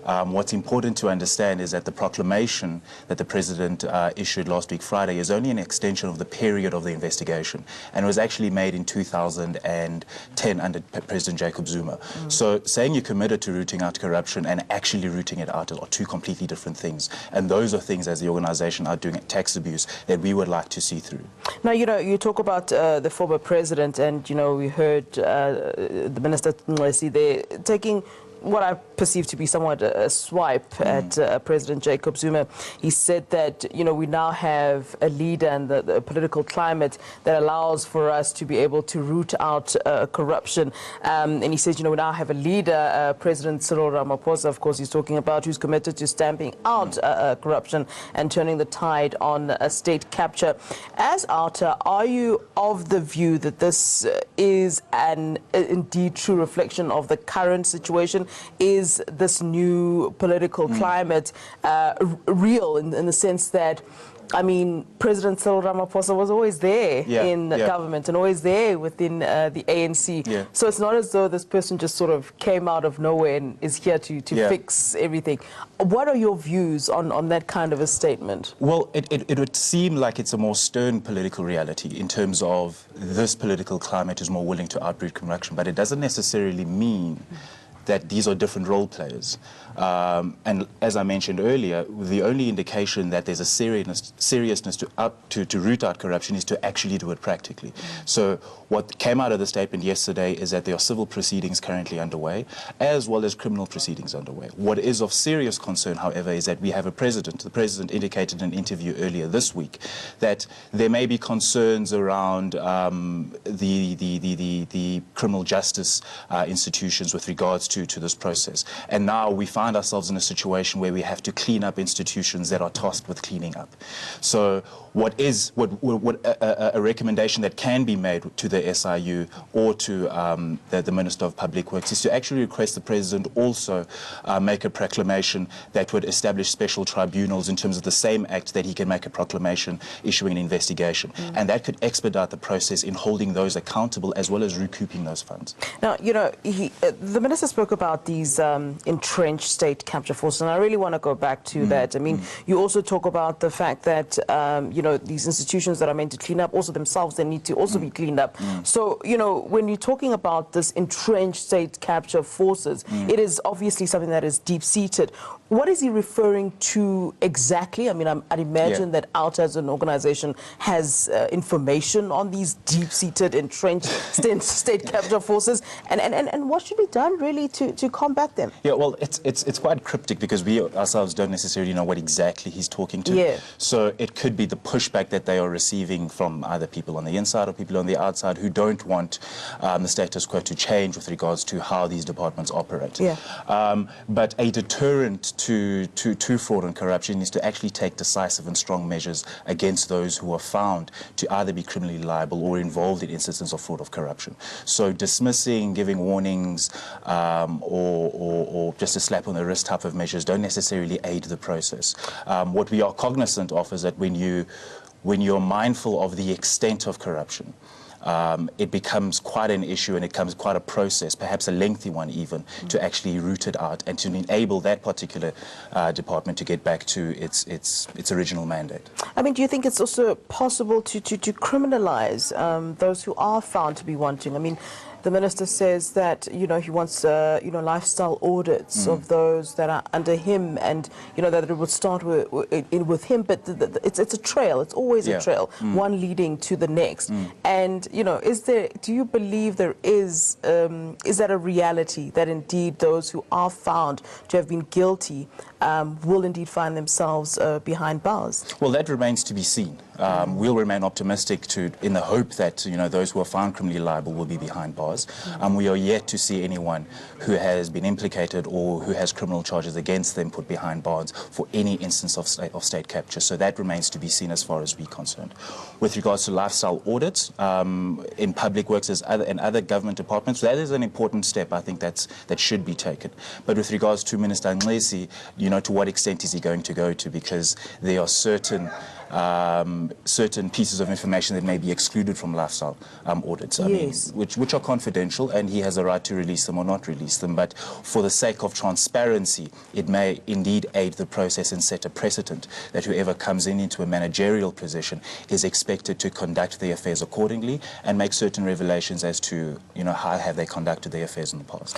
What's important to understand is that the proclamation that the President issued last week Friday is only an extension of the period of the investigation, and it was actually made in 2010 under President Jacob Zuma. So saying you're committed to rooting out corruption and actually rooting it out are two completely different things, and those are things as the organization are doing tax abuse that we would like to see through. Now, you talk about the former president, and we heard the Minister Nxesi there taking what I perceive to be somewhat a swipe at President Jacob Zuma. He said that, we now have a leader and the political climate that allows for us to be able to root out corruption. And he says, we now have a leader, President Cyril Ramaphosa, of course, he's talking about, who's committed to stamping out corruption and turning the tide on state capture. As Outa, are you of the view that this is an indeed true reflection of the current situation? Is this new political climate real in the sense that, President Cyril Ramaphosa was always there in government and always there within the ANC. So it's not as though this person just sort of came out of nowhere and is here to fix everything. What are your views on that kind of a statement? Well, it would seem like it's a more stern political reality in terms of this political climate is more willing to outroot corruption, but it doesn't necessarily mean that these are different role players. And as I mentioned earlier, the only indication that there's a seriousness to root out corruption is to actually do it practically. So what came out of the statement yesterday is that there are civil proceedings currently underway, as well as criminal proceedings underway. What is of serious concern, however, is that we have a president. The president indicated in an interview earlier this week that there may be concerns around the criminal justice institutions with regards to this process. And now we find ourselves in a situation where we have to clean up institutions that are tasked with cleaning up. So what a recommendation that can be made to the SIU or to the Minister of Public Works is to actually request the President also make a proclamation that would establish special tribunals in terms of the same act that he can make a proclamation issuing an investigation. And that could expedite the process in holding those accountable as well as recouping those funds. Now, the Minister spoke about these entrenched state capture forces, and I really want to go back to that. You also talk about the fact that, these institutions that are meant to clean up, also themselves, they need to also be cleaned up. So, when you're talking about this entrenched state capture forces, it is obviously something that is deep-seated. What is he referring to exactly? I'd imagine that Outa as an organization has information on these deep-seated, entrenched state capture forces, and what should be done really to combat them? Yeah, well, it's quite cryptic because we ourselves don't necessarily know what exactly he's talking to. So it could be the pushback that they are receiving from either people on the inside or people on the outside who don't want the status quo to change with regards to how these departments operate. But a deterrent to fraud and corruption is to actually take decisive and strong measures against those who are found to either be criminally liable or involved in instances of fraud or corruption. So dismissing, giving warnings, or just a slap on the wrist type of measures don't necessarily aid the process. What we are cognizant of is that when you're mindful of the extent of corruption, it becomes quite an issue and it becomes quite a process, perhaps a lengthy one even, to actually root it out and to enable that particular department to get back to its original mandate. Do you think it's also possible to criminalize those who are found to be wanting? The minister says that, he wants, lifestyle audits of those that are under him, and, that it would start with him, but it's a trail. It's always a trail, one leading to the next. And, do you believe there is that a reality that indeed those who are found to have been guilty will indeed find themselves behind bars? Well, that remains to be seen. We'll remain optimistic in the hope that, those who are found criminally liable will be behind bars. We are yet to see anyone who has been implicated or who has criminal charges against them put behind bars for any instance of state capture. So that remains to be seen as far as we're concerned. With regards to lifestyle audits in public works and other government departments, that is an important step. I think that should be taken. But with regards to Minister Nxesi, to what extent is he going to go to? Because there are certain certain pieces of information that may be excluded from lifestyle audits. I Yes. mean, which are confidential, and he has a right to release them or not release them. But for the sake of transparency, it may indeed aid the process and set a precedent that whoever comes into a managerial position is expected to conduct their affairs accordingly and make certain revelations as to, how have they conducted their affairs in the past.